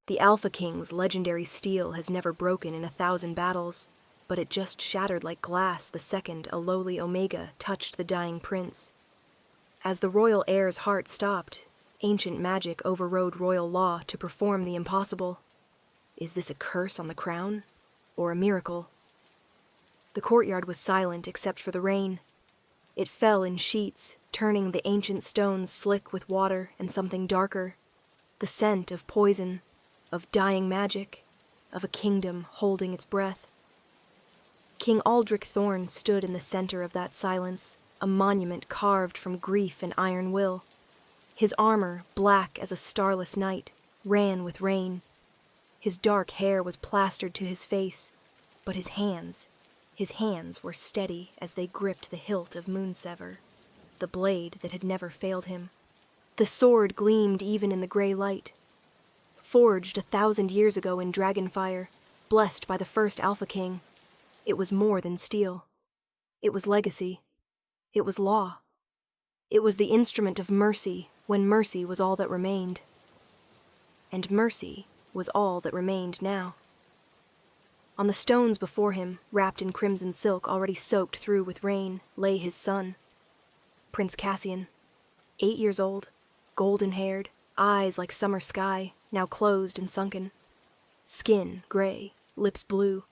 The Alpha King's legendary steel has never broken in 1,000 battles, but it just shattered like glass the second a lowly Omega touched the dying prince. As the royal heir's heart stopped, ancient magic overrode royal law to perform the impossible. Is this a curse on the crown, or a miracle? The courtyard was silent except for the rain. It fell in sheets, turning the ancient stones slick with water and something darker, the scent of poison, of dying magic, of a kingdom holding its breath. King Aldrich Thorn stood in the center of that silence, a monument carved from grief and iron will. His armor, black as a starless night, ran with rain. His dark hair was plastered to his face, but his hands were steady as they gripped the hilt of Moonsever, the blade that had never failed him. The sword gleamed even in the gray light. Forged 1,000 years ago in Dragonfire, blessed by the first Alpha King, it was more than steel. It was legacy. It was law. It was the instrument of mercy when mercy was all that remained. And mercy was all that remained now. On the stones before him, wrapped in crimson silk already soaked through with rain, lay his son, Prince Cassian, 8 years old, golden-haired, eyes like summer sky, now closed and sunken, skin gray, lips blue,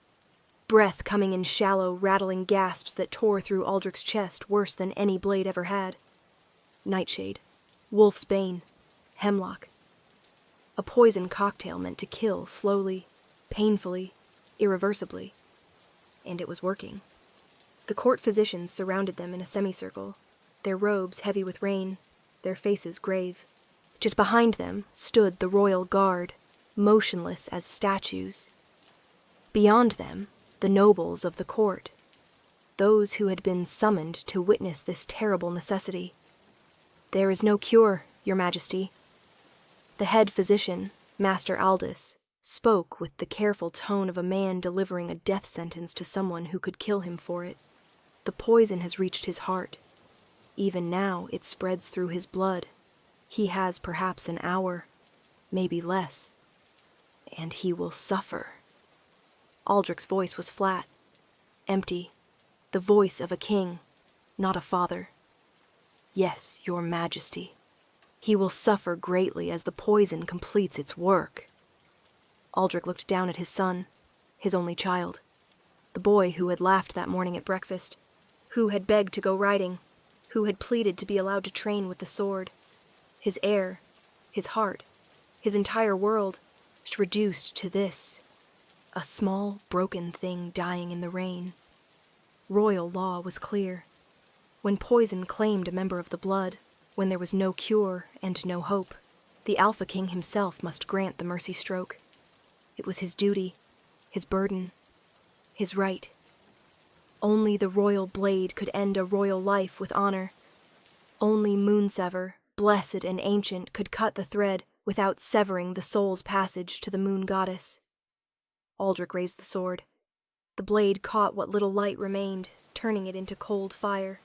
breath coming in shallow, rattling gasps that tore through Aldrich's chest worse than any blade ever had. Nightshade, wolf's bane, hemlock. A poison cocktail meant to kill slowly, painfully, irreversibly. And it was working. The court physicians surrounded them in a semicircle, their robes heavy with rain, their faces grave. Just behind them stood the royal guard, motionless as statues. Beyond them, the nobles of the court, those who had been summoned to witness this terrible necessity. "There is no cure, Your Majesty." The head physician, Master Aldous, spoke with the careful tone of a man delivering a death sentence to someone who could kill him for it. "The poison has reached his heart. Even now it spreads through his blood. He has perhaps an hour, maybe less, and he will suffer." Aldrich's voice was flat, empty, the voice of a king, not a father. "Yes, Your Majesty. He will suffer greatly as the poison completes its work." Aldrich looked down at his son, his only child, the boy who had laughed that morning at breakfast, who had begged to go riding, who had pleaded to be allowed to train with the sword. His heir, his heart, his entire world, reduced to this, a small, broken thing dying in the rain. Royal law was clear. When poison claimed a member of the blood, when there was no cure and no hope, the Alpha King himself must grant the mercy stroke. It was his duty, his burden, his right. Only the royal blade could end a royal life with honor. Only Moonsever, blessed and ancient, could cut the thread without severing the soul's passage to the moon goddess. Aldrich raised the sword. The blade caught what little light remained, turning it into cold fire.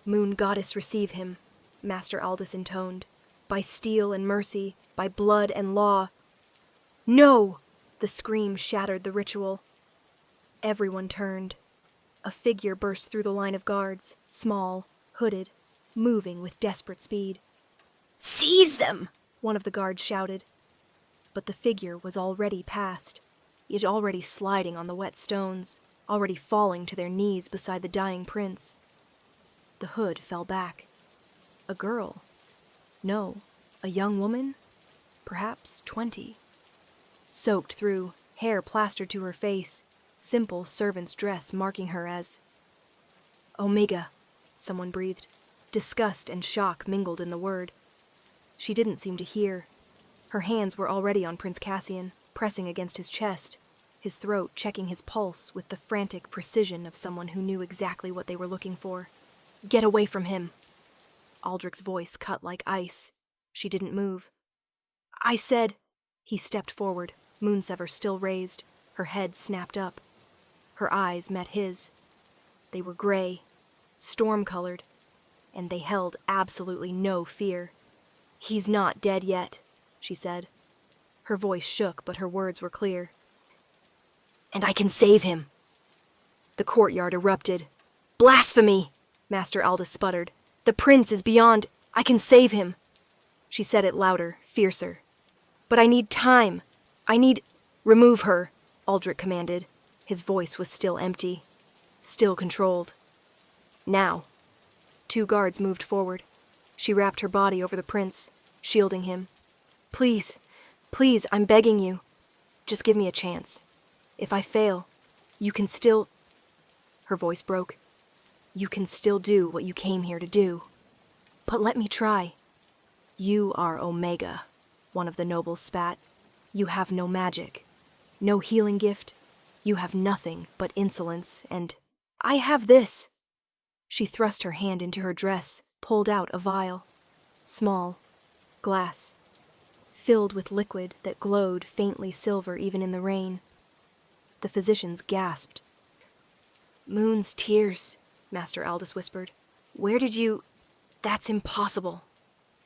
"Moon goddess, receive him," Master Aldous intoned. "By steel and mercy, by blood and law." "No!" The scream shattered the ritual. Everyone turned. A figure burst through the line of guards, small, hooded, moving with desperate speed. "Seize them!" one of the guards shouted. But the figure was already past, it already sliding on the wet stones, already falling to their knees beside the dying prince. The hood fell back. A girl. No, a young woman? Perhaps 20. Soaked through, hair plastered to her face, simple servant's dress marking her as... "Omega," someone breathed. Disgust and shock mingled in the word. She didn't seem to hear. Her hands were already on Prince Cassian, pressing against his chest, his throat checking his pulse with the frantic precision of someone who knew exactly what they were looking for. "Get away from him!" Aldrich's voice cut like ice. She didn't move. "I said..." He stepped forward, Moonsever still raised, her head snapped up. Her eyes met his. They were gray, storm-colored, and they held absolutely no fear. "He's not dead yet," she said. Her voice shook, but her words were clear. "And I can save him." The courtyard erupted. "Blasphemy!" Master Aldous sputtered. "The prince is beyond. I can save him." She said it louder, fiercer. "But I need time. I need—" "Remove her," Aldrich commanded. His voice was still empty, still controlled. "Now." 2 guards moved forward. She wrapped her body over the prince, shielding him. "Please, please, I'm begging you. Just give me a chance. If I fail, you can still—" Her voice broke. "You can still do what you came here to do. But let me try." "You are Omega," one of the nobles spat. "You have no magic, no healing gift. You have nothing but insolence, and I have this." She thrust her hand into her dress, pulled out a vial. Small, glass, filled with liquid that glowed faintly silver even in the rain. The physicians gasped. "Moon's tears," Master Aldous whispered. "Where did you—" "That's impossible.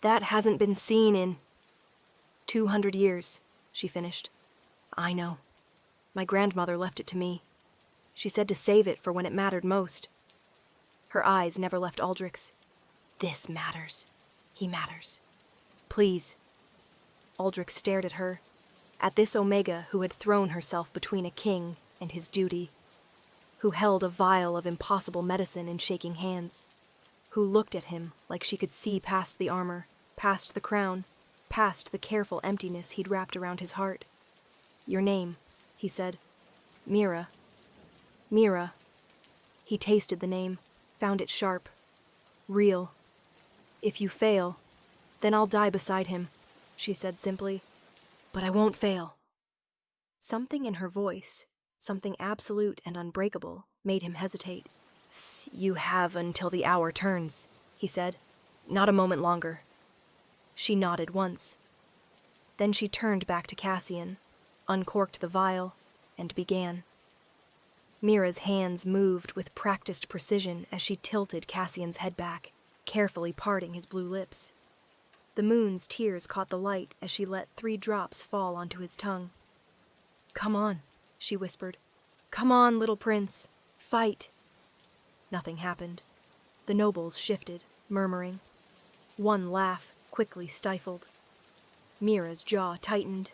That hasn't been seen in 200 years, she finished. "I know. My grandmother left it to me. She said to save it for when it mattered most." Her eyes never left Aldrich's. "This matters. He matters. Please." Aldrich stared at her, at this Omega who had thrown herself between a king and his duty, who held a vial of impossible medicine in shaking hands, who looked at him like she could see past the armor, past the crown, past the careful emptiness he'd wrapped around his heart. "Your name," he said. "Mira. Mira." He tasted the name, found it sharp, real. "If you fail, then I'll die beside him," she said simply. "But I won't fail." Something in her voice, something absolute and unbreakable, made him hesitate. "You have until the hour turns," he said. "Not a moment longer." She nodded once. Then she turned back to Cassian, uncorked the vial, and began. Mira's hands moved with practiced precision as she tilted Cassian's head back, carefully parting his blue lips. The moon's tears caught the light as she let 3 drops fall onto his tongue. "Come on," she whispered. "Come on, little prince. Fight." Nothing happened. The nobles shifted, murmuring. One laugh quickly stifled. Mira's jaw tightened.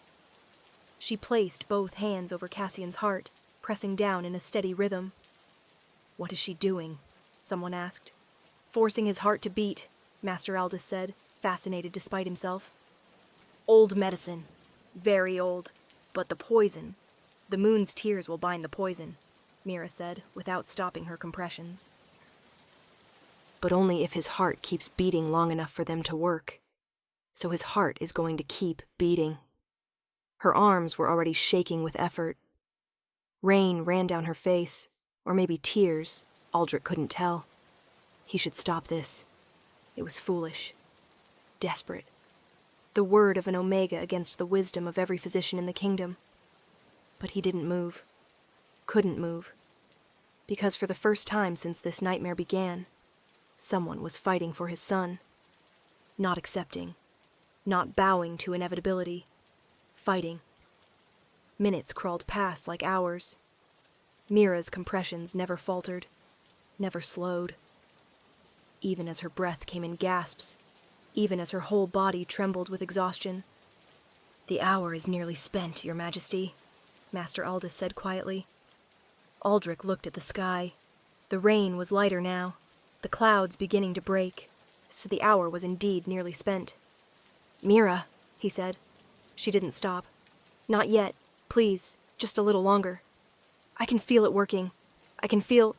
She placed both hands over Cassian's heart, pressing down in a steady rhythm. "What is she doing?" someone asked. "Forcing his heart to beat," Master Aldous said, fascinated despite himself. "Old medicine. Very old. But the poison. The moon's tears will bind the poison," Mira said, without stopping her compressions. "But only if his heart keeps beating long enough for them to work. So his heart is going to keep beating." Her arms were already shaking with effort. Rain ran down her face, or maybe tears, Aldrich couldn't tell. He should stop this. It was foolish. Desperate. The word of an Omega against the wisdom of every physician in the kingdom. But he didn't move. Couldn't move. Because for the first time since this nightmare began, someone was fighting for his son. Not accepting. Not bowing to inevitability. Fighting. Minutes crawled past like hours. Mira's compressions never faltered, never slowed. Even as her breath came in gasps, even as her whole body trembled with exhaustion. "The hour is nearly spent, Your Majesty," Master Aldous said quietly. Aldrich looked at the sky. The rain was lighter now, the clouds beginning to break, so the hour was indeed nearly spent. "Mira," he said. She didn't stop. "Not yet. Please, just a little longer. I can feel it working. I can feel—"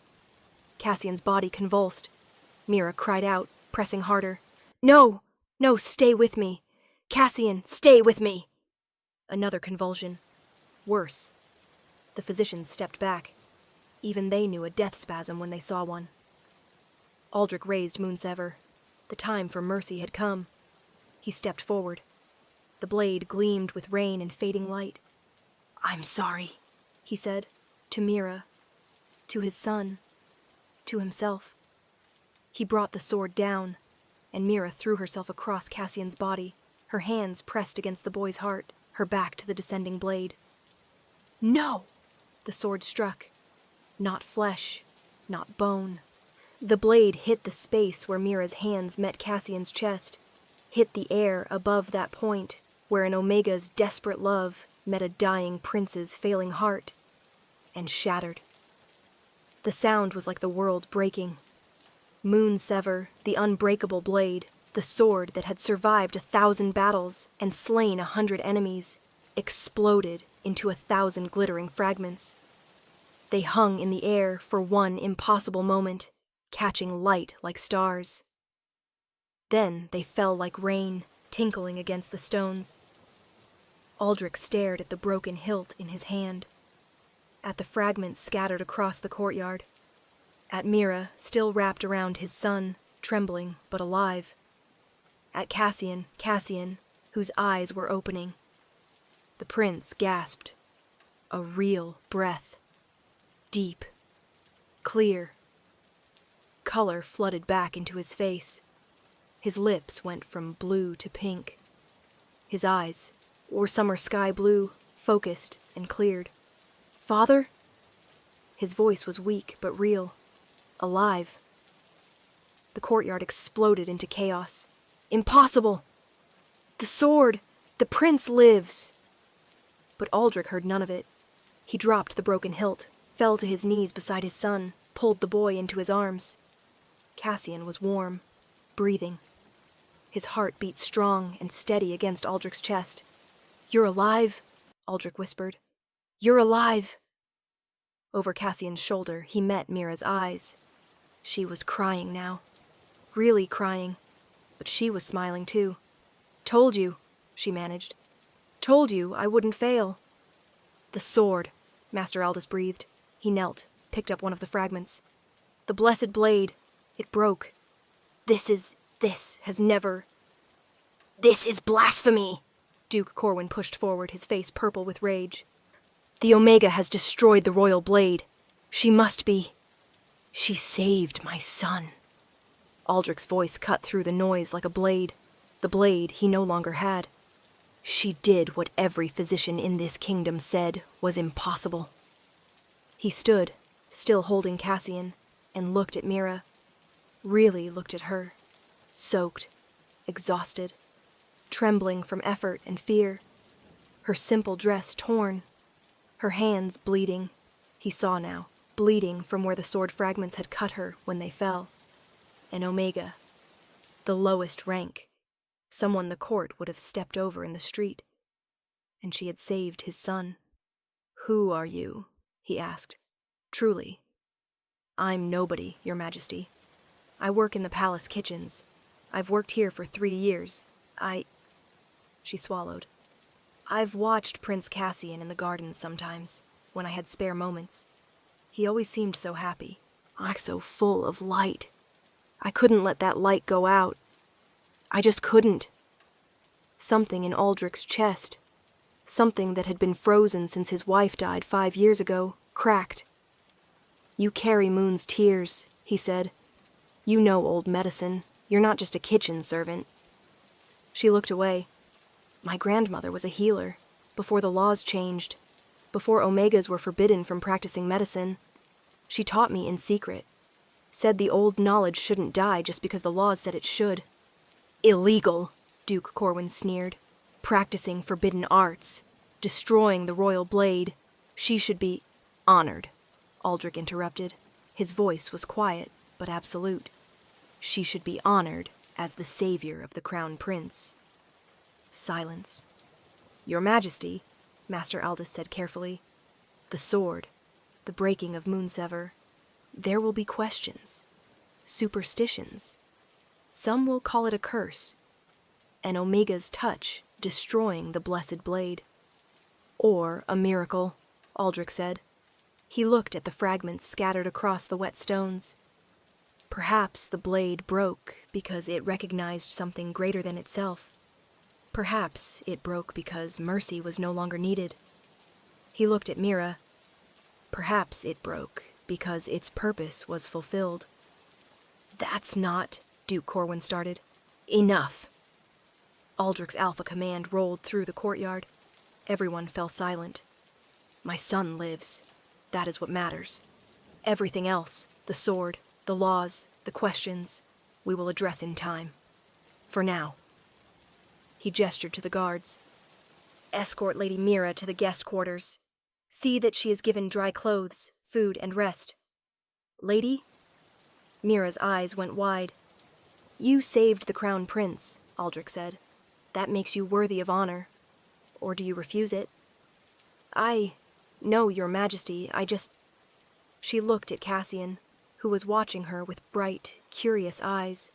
Cassian's body convulsed. Mira cried out, pressing harder. "No! No, stay with me! Cassian, stay with me!" Another convulsion. Worse. The physicians stepped back. Even they knew a death spasm when they saw one. Aldrich raised Moonsever. The time for mercy had come. He stepped forward. The blade gleamed with rain and fading light. "I'm sorry," he said, to Mira, to his son, to himself. He brought the sword down, and Mira threw herself across Cassian's body, her hands pressed against the boy's heart, her back to the descending blade. No! The sword struck. Not flesh, not bone. The blade hit the space where Mira's hands met Cassian's chest, hit the air above that point where an Omega's desperate love met a dying prince's failing heart, and shattered. The sound was like the world breaking. Moonsever, the unbreakable blade, the sword that had survived 1,000 battles and slain 100 enemies, exploded into 1,000 glittering fragments. They hung in the air for one impossible moment, catching light like stars. Then they fell like rain, tinkling against the stones. Aldrich stared at the broken hilt in his hand, at the fragments scattered across the courtyard, at Mira still wrapped around his son, trembling but alive, at Cassian, whose eyes were opening. The prince gasped. A real breath. Deep. Clear. Color flooded back into his face. His lips went from blue to pink. His eyes, or summer sky blue, focused and cleared. Father? His voice was weak but real. Alive. The courtyard exploded into chaos. Impossible! The sword! The prince lives! But Aldrich heard none of it. He dropped the broken hilt, fell to his knees beside his son, pulled the boy into his arms. Cassian was warm, breathing. His heart beat strong and steady against Aldrich's chest. "You're alive," Aldrich whispered. "You're alive." Over Cassian's shoulder, he met Mira's eyes. She was crying now. Really crying. But she was smiling too. "Told you," she managed. "Told you I wouldn't fail." "The sword," Master Aldous breathed. He knelt, picked up one of the fragments. "The blessed blade. It broke. This has never... This is blasphemy!" Duke Corwin pushed forward, his face purple with rage. "The Omega has destroyed the royal blade. She must be... She saved my son." Aldrich's voice cut through the noise like a blade. The blade he no longer had. She did what every physician in this kingdom said was impossible. He stood, still holding Cassian, and looked at Mira. Really looked at her. Soaked, exhausted, trembling from effort and fear. Her simple dress torn. Her hands bleeding. He saw now, bleeding from where the sword fragments had cut her when they fell. An Omega. The lowest rank. Someone the court would have stepped over in the street. And she had saved his son. "Who are you?" he asked. "Truly." "I'm nobody, Your Majesty. I work in the palace kitchens. I've worked here for 3 years. She swallowed. "I've watched Prince Cassian in the gardens sometimes, when I had spare moments. He always seemed so happy, so full of light. I couldn't let that light go out. I just couldn't. Something in Aldrich's chest, something that had been frozen since his wife died 5 years ago, cracked. 'You carry Moon's tears,' he said. 'You know old medicine. You're not just a kitchen servant.' She looked away. My grandmother was a healer, before the laws changed, before Omegas were forbidden from practicing medicine. She taught me in secret. Said the old knowledge shouldn't die just because the laws said it should." "Illegal," Duke Corwin sneered. "Practicing forbidden arts. Destroying the royal blade. She should be..." "Honored," Aldrich interrupted. His voice was quiet, but absolute. "She should be honored as the savior of the crown prince." Silence. "Your Majesty," Master Aldous said carefully. "The sword, the breaking of Moonsever. There will be questions. Superstitions. Some will call it a curse. An Omega's touch destroying the blessed blade. Or a miracle," Aldrich said. He looked at the fragments scattered across the wet stones. Perhaps the blade broke because it recognized something greater than itself. Perhaps it broke because mercy was no longer needed. He looked at Mira. Perhaps it broke because its purpose was fulfilled. "That's not..." Duke Corwin started. "Enough." Aldrich's alpha command rolled through the courtyard. Everyone fell silent. My son lives. That is what matters. Everything else, the sword, the laws, the questions, we will address in time. For now. He gestured to the guards. Escort Lady Mira to the guest quarters. See that she is given dry clothes, food, and rest. Lady? Mira's eyes went wide. You saved the Crown Prince, Aldrich said. That makes you worthy of honor. Or do you refuse it? No, Your Majesty, She looked at Cassian, who was watching her with bright, curious eyes.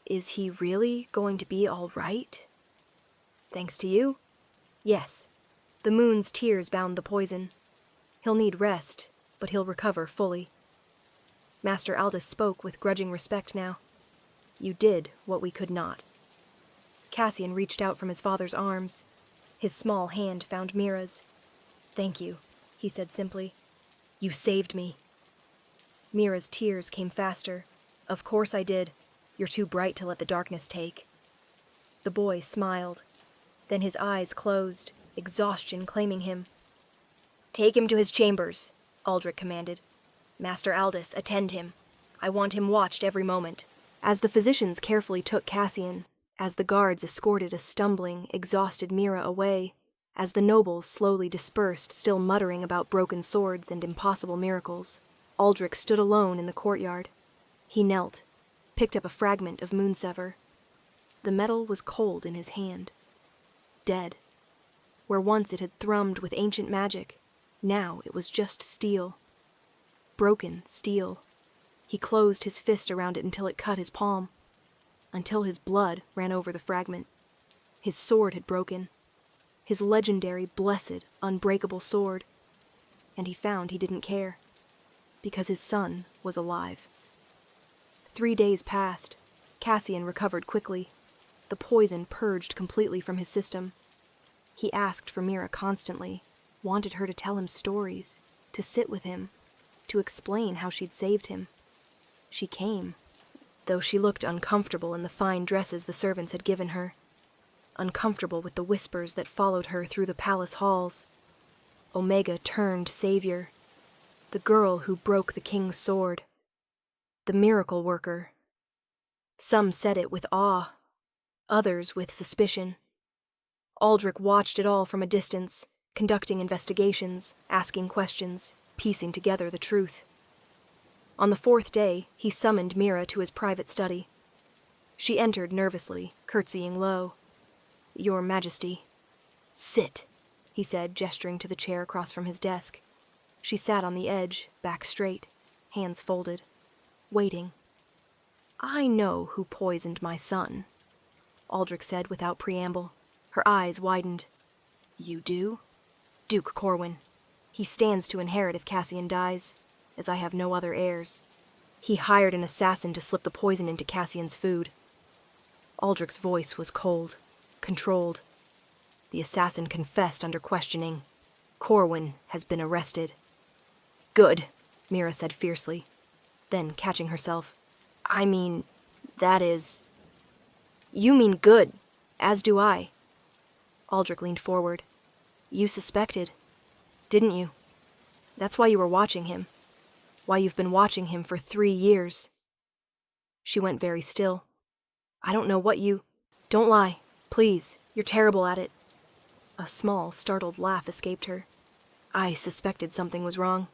Is he really going to be all right? Thanks to you? Yes. The moon's tears bound the poison. He'll need rest, but he'll recover fully. Master Aldous spoke with grudging respect now. You did what we could not. Cassian reached out from his father's arms. His small hand found Mira's. Thank you, he said simply. You saved me. Mira's tears came faster. Of course I did. You're too bright to let the darkness take. The boy smiled. Then his eyes closed, exhaustion claiming him. Take him to his chambers, Aldrich commanded. Master Aldous, attend him. I want him watched every moment. As the physicians carefully took Cassian, as the guards escorted a stumbling, exhausted Mira away, as the nobles slowly dispersed, still muttering about broken swords and impossible miracles, Aldrich stood alone in the courtyard. He knelt, picked up a fragment of moonsever. The metal was cold in his hand. Dead. Where once it had thrummed with ancient magic, now it was just steel. Broken steel. He closed his fist around it until it cut his palm. Until his blood ran over the fragment. His sword had broken. His legendary, blessed, unbreakable sword. And he found he didn't care. Because his son was alive. 3 days passed. Cassian recovered quickly. The poison purged completely from his system. He asked for Mira constantly, wanted her to tell him stories, to sit with him, to explain how she'd saved him. She came, though she looked uncomfortable in the fine dresses the servants had given her, uncomfortable with the whispers that followed her through the palace halls. Omega turned savior, the girl who broke the king's sword, the miracle worker. Some said it with awe, others with suspicion. Aldrich watched it all from a distance, conducting investigations, asking questions, piecing together the truth. On the 4th day, he summoned Mira to his private study. She entered nervously, curtsying low. Your Majesty. Sit, he said, gesturing to the chair across from his desk. She sat on the edge, back straight, hands folded, waiting. I know who poisoned my son, Aldrich said without preamble. Her eyes widened. You do? Duke Corwin. He stands to inherit if Cassian dies, as I have no other heirs. He hired an assassin to slip the poison into Cassian's food. Aldrich's voice was cold, controlled. The assassin confessed under questioning. Corwin has been arrested. Good, Mira said fiercely. Then, catching herself, I mean, that is... You mean good, as do I. Aldrich leaned forward. You suspected, didn't you? That's why you were watching him. Why you've been watching him for 3 years. She went very still. I don't know what you... Don't lie, please. You're terrible at it. A small, startled laugh escaped her. I suspected something was wrong.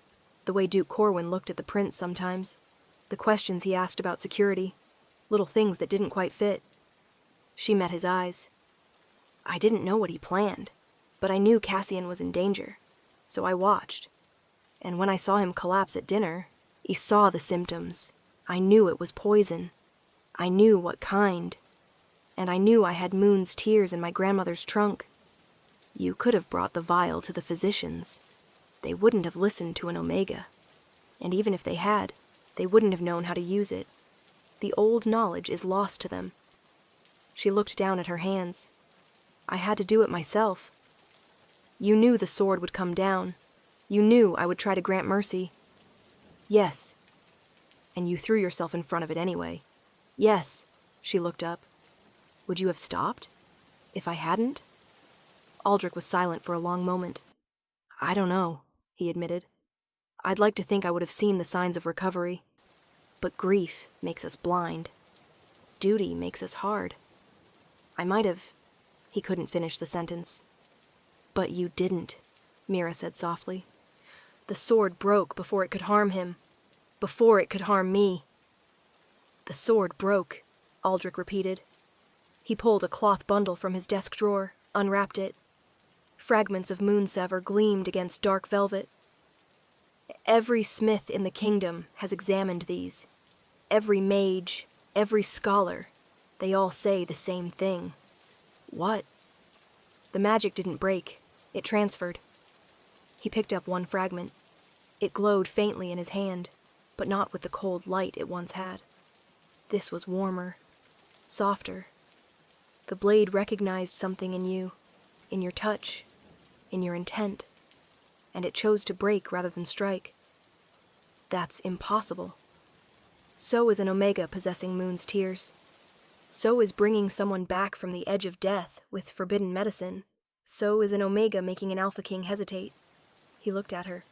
The way Duke Corwin looked at the prince sometimes. The questions he asked about security. Little things that didn't quite fit. She met his eyes. I didn't know what he planned, but I knew Cassian was in danger, so I watched. And when I saw him collapse at dinner, he saw the symptoms. I knew it was poison. I knew what kind. And I knew I had Moon's tears in my grandmother's trunk. You could have brought the vial to the physicians. They wouldn't have listened to an Omega. And even if they had, they wouldn't have known how to use it. The old knowledge is lost to them. She looked down at her hands. I had to do it myself. You knew the sword would come down. You knew I would try to grant mercy. Yes. And you threw yourself in front of it anyway. Yes. She looked up. Would you have stopped? If I hadn't? Aldrich was silent for a long moment. I don't know, he admitted. I'd like to think I would have seen the signs of recovery. But grief makes us blind. Duty makes us hard. I might have... He couldn't finish the sentence. But you didn't, Mira said softly. The sword broke before it could harm him. Before it could harm me. The sword broke, Aldrich repeated. He pulled a cloth bundle from his desk drawer, unwrapped it. Fragments of moonsever gleamed against dark velvet. Every smith in the kingdom has examined these. Every mage, every scholar, they all say the same thing. What? The magic didn't break. It transferred. He picked up one fragment. It glowed faintly in his hand, but not with the cold light it once had. This was warmer, softer. The blade recognized something in you, in your touch, in your intent, and it chose to break rather than strike. That's impossible. So is an Omega possessing Moon's tears. So is bringing someone back from the edge of death with forbidden medicine. So is an Omega making an Alpha King hesitate. He looked at her.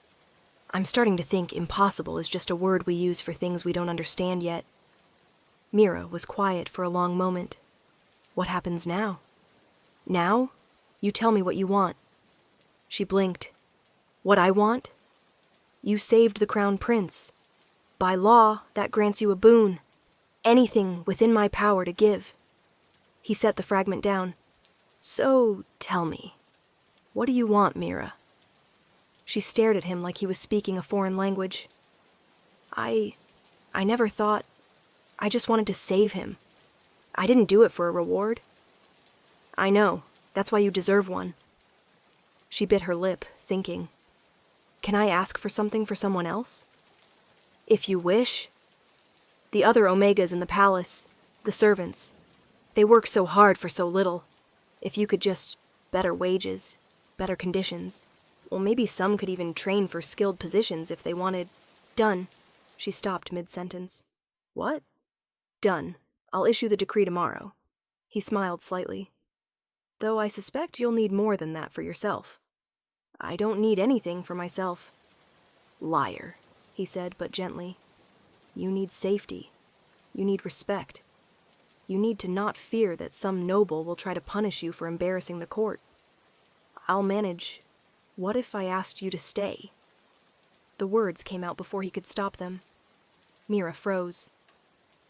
I'm starting to think impossible is just a word we use for things we don't understand yet. Mira was quiet for a long moment. What happens now? Now? You tell me what you want. She blinked. What I want? You saved the Crown Prince. By law, that grants you a boon. Anything within my power to give. He set the fragment down. So, tell me, what do you want, Mira? She stared at him like he was speaking a foreign language. I never thought... I just wanted to save him. I didn't do it for a reward. I know. That's why you deserve one. She bit her lip, thinking. Can I ask for something for someone else? If you wish. The other Omegas in the palace, the servants, they work so hard for so little. If you could just... better wages, better conditions. Well, maybe some could even train for skilled positions if they wanted... Done. She stopped mid-sentence. What? Done. I'll issue the decree tomorrow. He smiled slightly. Though I suspect you'll need more than that for yourself. I don't need anything for myself. Liar, he said, but gently. You need safety. You need respect. You need to not fear that some noble will try to punish you for embarrassing the court. I'll manage. What if I asked you to stay? The words came out before he could stop them. Mira froze.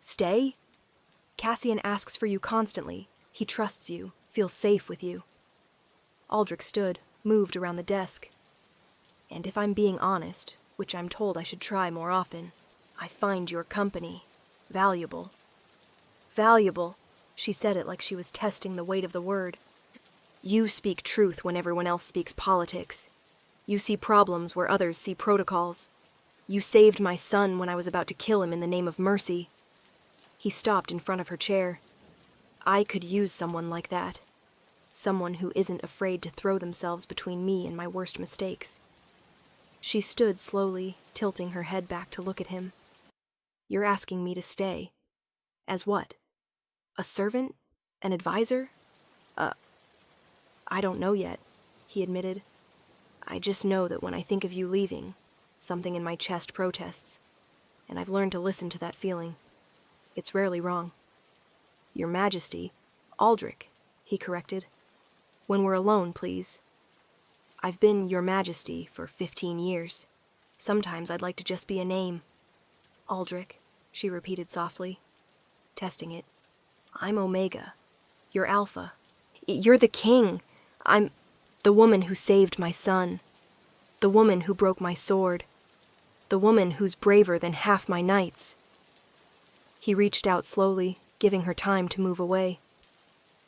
Stay? Cassian asks for you constantly. He trusts you, feels safe with you. Aldrich stood, moved around the desk. And if I'm being honest, which I'm told I should try more often, I find your company valuable. Valuable, she said it like she was testing the weight of the word. You speak truth when everyone else speaks politics. You see problems where others see protocols. You saved my son when I was about to kill him in the name of mercy. He stopped in front of her chair. I could use someone like that. Someone who isn't afraid to throw themselves between me and my worst mistakes. She stood slowly, tilting her head back to look at him. You're asking me to stay. As what? A servant? An advisor? I don't know yet, he admitted. I just know that when I think of you leaving, something in my chest protests, and I've learned to listen to that feeling. It's rarely wrong. Your Majesty, Aldrich, he corrected. When we're alone, please. I've been Your Majesty for 15 years. Sometimes I'd like to just be a name. Aldrich, she repeated softly, testing it. I'm Omega. You're Alpha. You're the king. I'm the woman who saved my son. The woman who broke my sword. The woman who's braver than half my knights. He reached out slowly, giving her time to move away.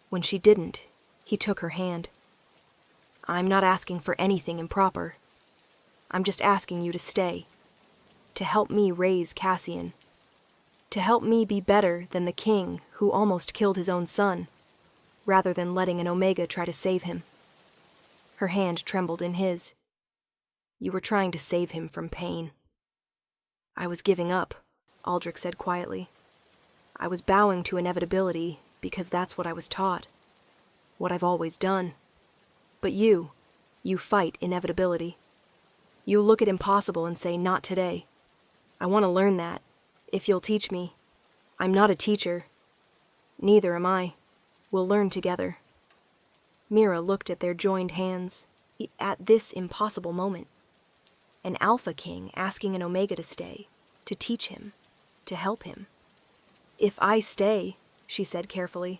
When she didn't, he took her hand. I'm not asking for anything improper. I'm just asking you to stay. To help me raise Cassian. To help me be better than the king who almost killed his own son, rather than letting an Omega try to save him. Her hand trembled in his. You were trying to save him from pain. I was giving up, Aldrich said quietly. I was bowing to inevitability because that's what I was taught. What I've always done. But you fight inevitability. You look at impossible and say, not today. I want to learn that, if you'll teach me. I'm not a teacher. Neither am I. We'll learn together. Mira looked at their joined hands, at this impossible moment. An Alpha King asking an Omega to stay, to teach him, to help him. If I stay, she said carefully,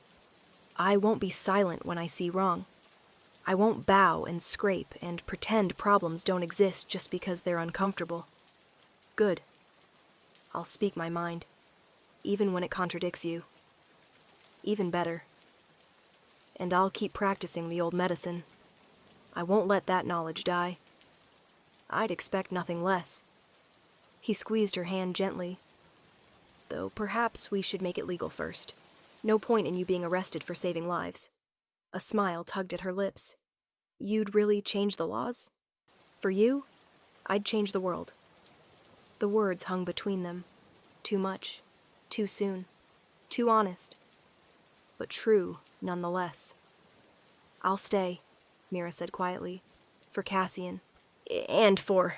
I won't be silent when I see wrong. I won't bow and scrape and pretend problems don't exist just because they're uncomfortable. Good. I'll speak my mind, even when it contradicts you. Even better. And I'll keep practicing the old medicine. I won't let that knowledge die. I'd expect nothing less. He squeezed her hand gently. Though perhaps we should make it legal first. No point in you being arrested for saving lives. A smile tugged at her lips. You'd really change the laws? For you, I'd change the world. The words hung between them. Too much. Too soon. Too honest. But true, nonetheless. I'll stay, Mira said quietly. For Cassian. And for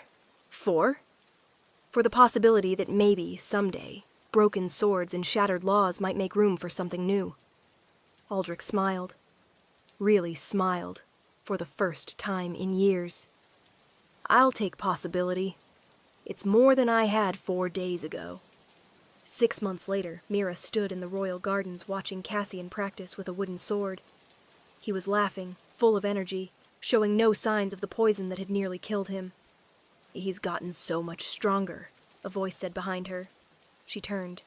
the possibility that maybe, someday, broken swords and shattered laws might make room for something new. Aldrich smiled. Really smiled, for the first time in years. I'll take possibility. It's more than I had 4 days ago. 6 months later, Mira stood in the royal gardens watching Cassian practice with a wooden sword. He was laughing, full of energy, showing no signs of the poison that had nearly killed him. He's gotten so much stronger, a voice said behind her. She turned.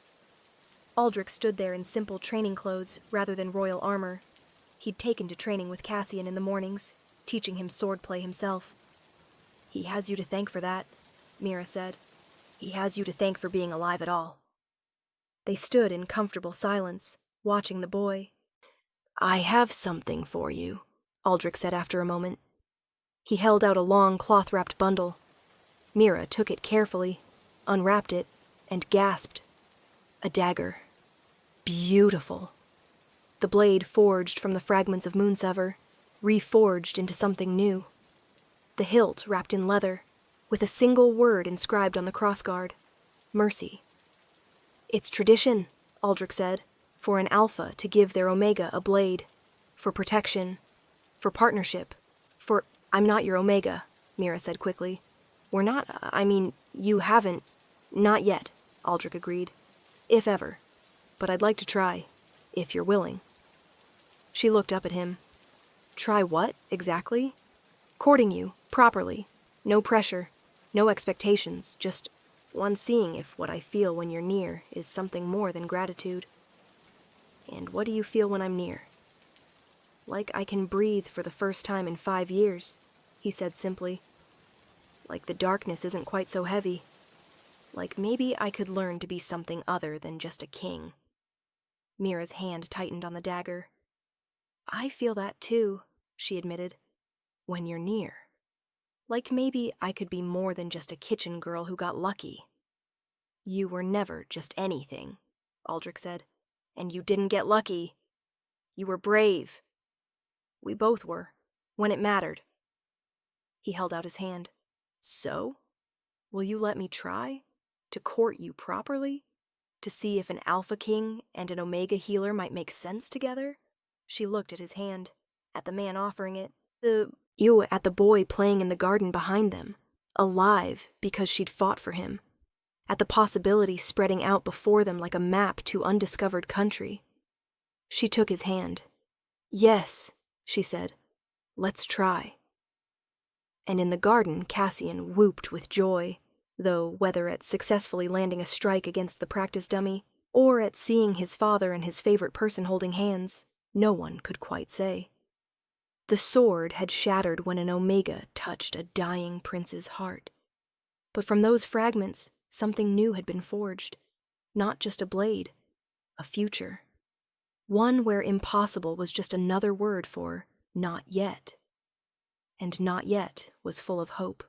Aldrich stood there in simple training clothes rather than royal armor. He'd taken to training with Cassian in the mornings, teaching him swordplay himself. He has you to thank for that, Mira said. He has you to thank for being alive at all. They stood in comfortable silence, watching the boy. I have something for you, Aldrich said after a moment. He held out a long cloth-wrapped bundle. Mira took it carefully, unwrapped it, and gasped. A dagger. Beautiful. The blade forged from the fragments of Moonsever, reforged into something new. The hilt wrapped in leather, with a single word inscribed on the crossguard. Mercy. It's tradition, Aldrich said, for an Alpha to give their Omega a blade. For protection. For partnership. For... I'm not your Omega, Mira said quickly. We're not... you haven't... Not yet, Aldrich agreed. If ever. But I'd like to try, if you're willing. She looked up at him. Try what, exactly? Courting you, properly. No pressure, no expectations, just one seeing if what I feel when you're near is something more than gratitude. And what do you feel when I'm near? Like I can breathe for the first time in 5 years, he said simply. Like the darkness isn't quite so heavy. Like maybe I could learn to be something other than just a king. Mira's hand tightened on the dagger. I feel that too, she admitted. When you're near. Like maybe I could be more than just a kitchen girl who got lucky. You were never just anything, Aldrich said. And you didn't get lucky. You were brave. We both were, when it mattered. He held out his hand. So? Will you let me try? To court you properly? To see if an Alpha King and an Omega healer might make sense together? She looked at his hand, at the man offering it, at the boy playing in the garden behind them, alive because she'd fought for him, at the possibility spreading out before them like a map to undiscovered country. She took his hand. Yes, she said, let's try. And in the garden, Cassian whooped with joy, though whether at successfully landing a strike against the practice dummy, or at seeing his father and his favorite person holding hands, no one could quite say. The sword had shattered when an Omega touched a dying prince's heart. But from those fragments, something new had been forged. Not just a blade, a future. One where impossible was just another word for not yet. And not yet was full of hope.